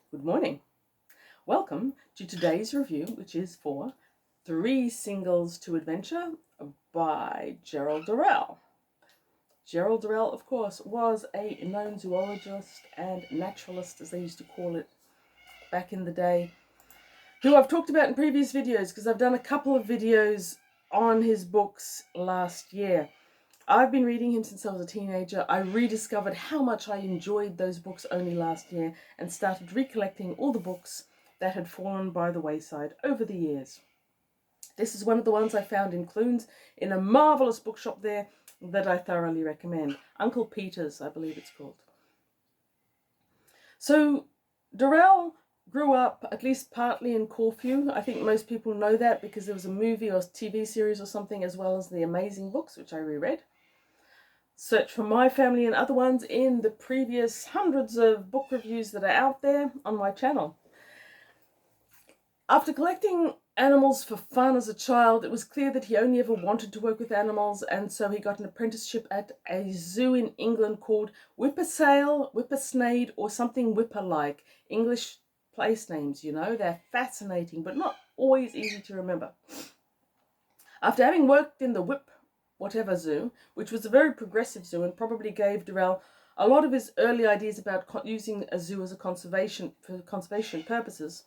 Good morning. Welcome to today's review, which is for Three Singles to Adventure by Gerald Durrell. Gerald Durrell, of course, was a known zoologist and naturalist, as they used to call it back in the day, who I've talked about in previous videos because I've done a couple of videos on his books last year. I've been reading him since I was a teenager. I rediscovered how much I enjoyed those books only last year and started recollecting all the books that had fallen by the wayside over the years. This is one of the ones I found in Clunes in a marvellous bookshop there that I thoroughly recommend. Uncle Peter's, I believe it's called. So Durrell grew up at least partly in Corfu. I think most people know that because there was a movie or TV series or something, as well as the amazing books, which I reread. Search for my family and other ones in the previous hundreds of book reviews that are out there on my channel. After collecting animals for fun as a child, it was clear that he only ever wanted to work with animals, and so he got an apprenticeship at a zoo in England called Whippersale, Whippersnade, or something Whipper-like. English place names, you know, they're fascinating, but not always easy to remember. After having worked in the whatever zoo, which was a very progressive zoo and probably gave Durrell a lot of his early ideas about using a zoo as a conservation purposes,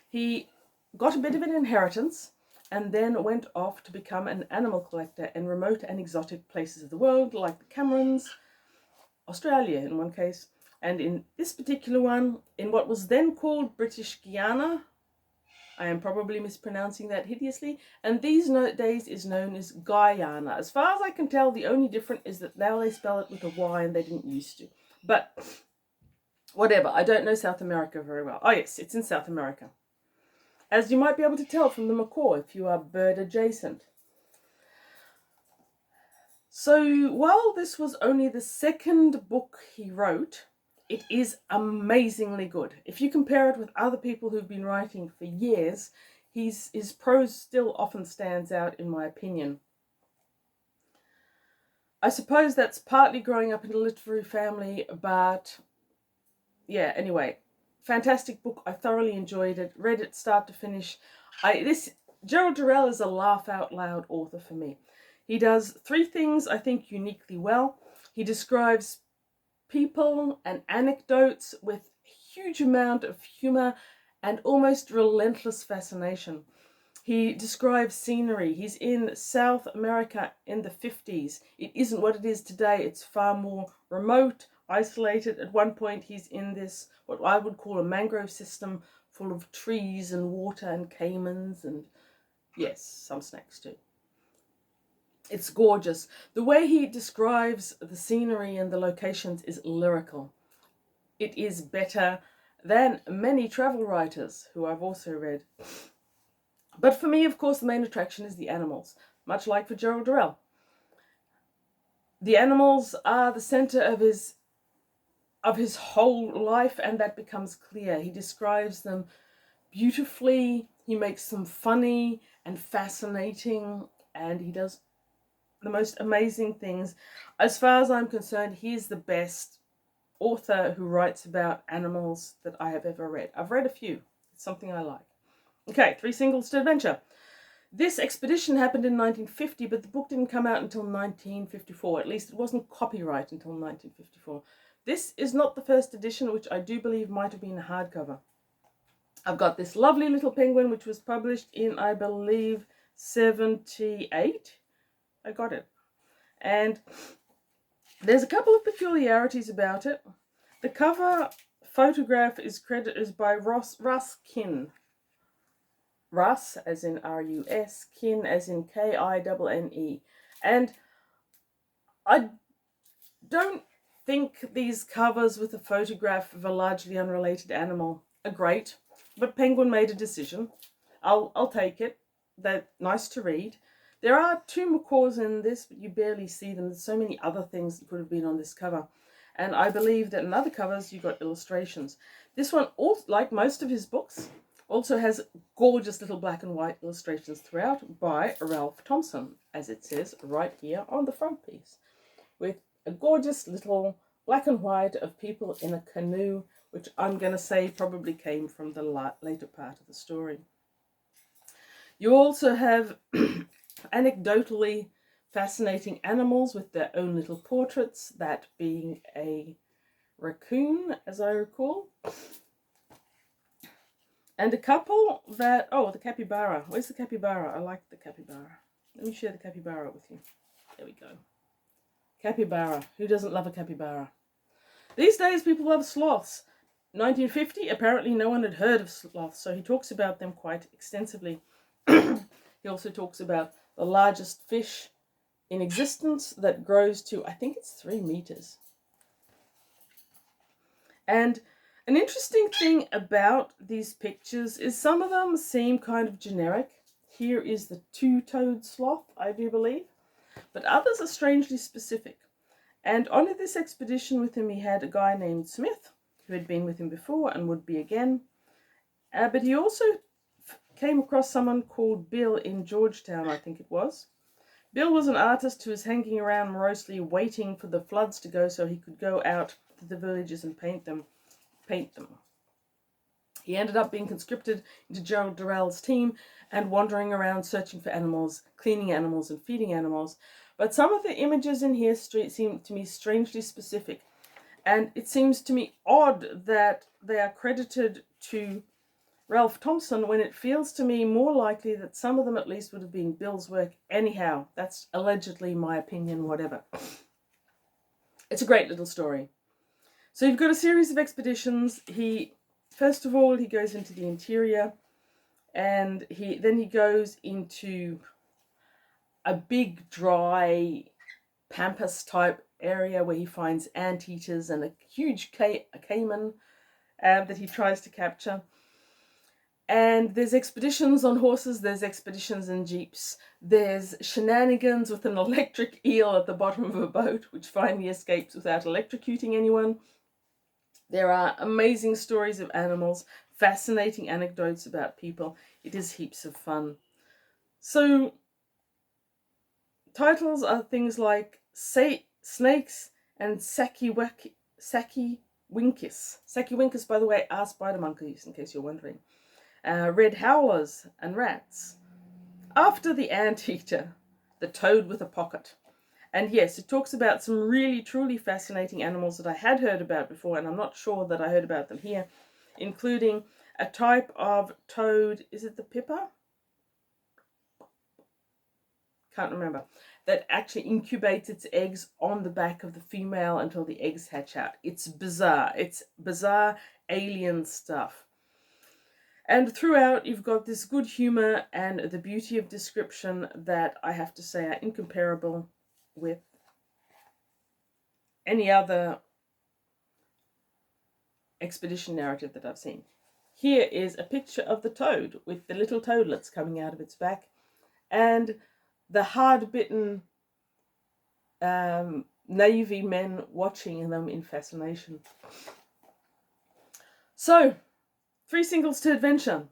he got a bit of an inheritance and then went off to become an animal collector in remote and exotic places of the world, like the Camerons, Australia in one case, and in this particular one, in what was then called British Guiana. I am probably mispronouncing that hideously, and these days is known as Guyana. As far as I can tell, the only difference is that now they spell it with a Y and they didn't used to. But whatever, I don't know South America very well. Oh yes, it's in South America, as you might be able to tell from the macaw if you are bird adjacent. So while this was only the second book he wrote, it is amazingly good. If you compare it with other people who've been writing for years, his prose still often stands out, in my opinion. I suppose that's partly growing up in a literary family, but yeah, anyway, fantastic book. I thoroughly enjoyed it, read it start to finish. Gerald Durrell is a laugh out loud author for me. He does three things I think uniquely well. He describes people and anecdotes with a huge amount of humour and almost relentless fascination. He describes scenery. He's in South America in the 50s. It isn't what it is today. It's far more remote, isolated. At one point he's in this, what I would call a mangrove system full of trees and water and caimans and, yes, some snakes too. It's gorgeous. The way he describes the scenery and the locations is lyrical. It is better than many travel writers who I've also read. But for me, of course, the main attraction is the animals, much like for Gerald Durrell. The animals are the center of his whole life, and that becomes clear. He describes them beautifully, he makes them funny and fascinating, and he does the most amazing things. As far as I'm concerned, he's the best author who writes about animals that I have ever read. I've read a few. It's something I like. Okay, Three Singles to Adventure. This expedition happened in 1950, but the book didn't come out until 1954. At least it wasn't copyright until 1954. This is not the first edition, which I do believe might have been a hardcover. I've got this lovely little penguin, which was published in, I believe, 78. I got it. And there's a couple of peculiarities about it. The cover photograph is credited by Russ Kinn. Russ, as in R-U-S, Kinn, as in K-I-N-N-E. And I don't think these covers with a photograph of a largely unrelated animal are great, but Penguin made a decision. I'll take it. They're nice to read. There are two macaws in this, but you barely see them. There's so many other things that could have been on this cover. And I believe that in other covers, you got illustrations. This one, like most of his books, also has gorgeous little black and white illustrations throughout by Ralph Thompson, as it says right here on the front piece, with a gorgeous little black and white of people in a canoe which I'm going to say probably came from the later part of the story. You also have anecdotally fascinating animals with their own little portraits, that being a raccoon, as I recall. And a couple that, oh, the capybara. Where's the capybara? I like the capybara. Let me share the capybara with you. There we go. Capybara. Who doesn't love a capybara? These days people love sloths. 1950, apparently no one had heard of sloths, so he talks about them quite extensively. He also talks about the largest fish in existence that grows to, I think it's 3 meters. And an interesting thing about these pictures is some of them seem kind of generic. Here is the 2-toed sloth, I do believe, but others are strangely specific. And on this expedition with him, he had a guy named Smith, who had been with him before and would be again. But he also came across someone called Bill in Georgetown, I think it was. Bill was an artist who was hanging around morosely waiting for the floods to go so he could go out to the villages and paint them. He ended up being conscripted into Gerald Durrell's team and wandering around searching for animals, cleaning animals and feeding animals. But some of the images in here seem to me strangely specific. And it seems to me odd that they are credited to Ralph Thompson when it feels to me more likely that some of them at least would have been Bill's work anyhow. That's allegedly my opinion, whatever. It's a great little story. So you've got a series of expeditions. First of all, he goes into the interior, and then he goes into a big, dry, pampas-type area where he finds anteaters and a huge caiman that he tries to capture. And there's expeditions on horses, there's expeditions in jeeps, there's shenanigans with an electric eel at the bottom of a boat, which finally escapes without electrocuting anyone. There are amazing stories of animals, fascinating anecdotes about people. It is heaps of fun. So, titles are things like Snakes and Sakiwinkis. Sakiwinkis, by the way, are spider monkeys, in case you're wondering. Red howlers and rats. After the anteater, the toad with a pocket. And yes, it talks about some really, truly fascinating animals that I had heard about before, and I'm not sure that I heard about them here, including a type of toad, is it the pippa? Can't remember. That actually incubates its eggs on the back of the female until the eggs hatch out. It's bizarre. It's bizarre alien stuff. And throughout, you've got this good humour and the beauty of description that I have to say are incomparable with any other expedition narrative that I've seen. Here is a picture of the toad with the little toadlets coming out of its back and the hard-bitten Navy men watching them in fascination. So, 3 singles to adventure.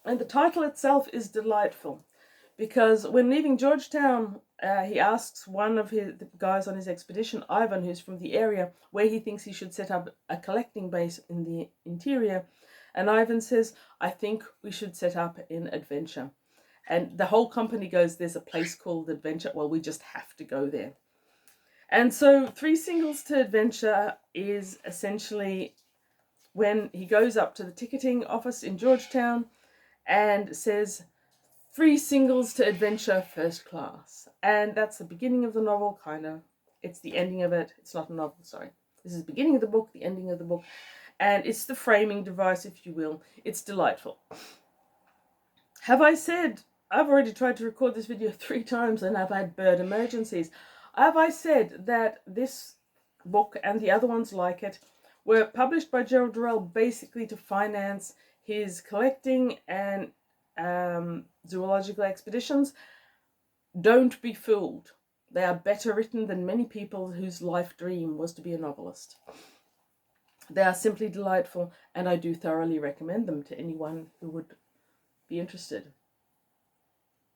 And the title itself is delightful because when leaving Georgetown, he asks one of the guys on his expedition, Ivan, who's from the area, where he thinks he should set up a collecting base in the interior. And Ivan says, I think we should set up in Adventure. And the whole company goes, there's a place called Adventure. Well, we just have to go there. And so 3 singles to adventure is essentially when he goes up to the ticketing office in Georgetown and says 3 singles to adventure first class. And that's the beginning of the novel, kind of. It's the ending of it. It's not a novel, sorry. This is the beginning of the book, the ending of the book. And it's the framing device, if you will. It's delightful. Have I said, I've already tried to record this video 3 times and I've had bird emergencies. Have I said that this book and the other ones like it were published by Gerald Durrell basically to finance his collecting and zoological expeditions? Don't be fooled. They are better written than many people whose life dream was to be a novelist. They are simply delightful, and I do thoroughly recommend them to anyone who would be interested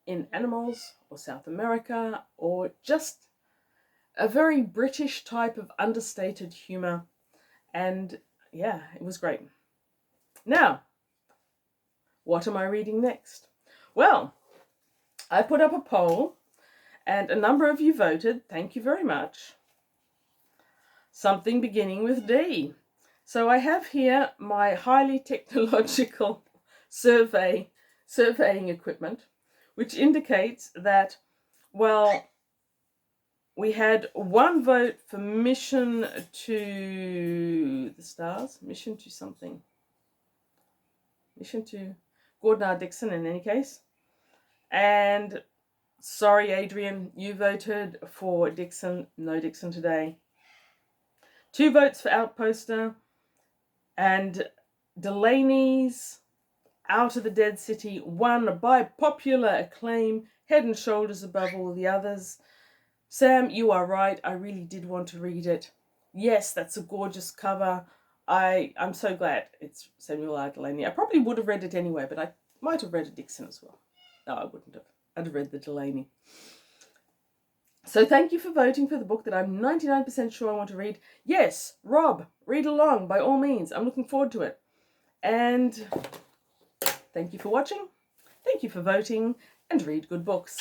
in animals or South America or just a very British type of understated humour and yeah, it was great. Now, what am I reading next? Well, I put up a poll and a number of you voted. Thank you very much. Something beginning with D. So I have here my highly technological surveying equipment, which indicates that, well, we had one vote for Mission to the Stars, Mission to something, Mission to Gordon Dixon in any case. And sorry, Adrian, you voted for Dixon. No Dixon today. 2 votes for Outposter, and Delaney's Out of the Dead City won by popular acclaim, head and shoulders above all the others. Sam, you are right. I really did want to read it. Yes, that's a gorgeous cover. I'm so glad it's Samuel R. Delaney. I probably would have read it anyway, but I might have read a Dixon as well. No, I wouldn't have. I'd have read the Delaney. So thank you for voting for the book that I'm 99% sure I want to read. Yes, Rob, read along by all means. I'm looking forward to it. And thank you for watching. Thank you for voting, and read good books.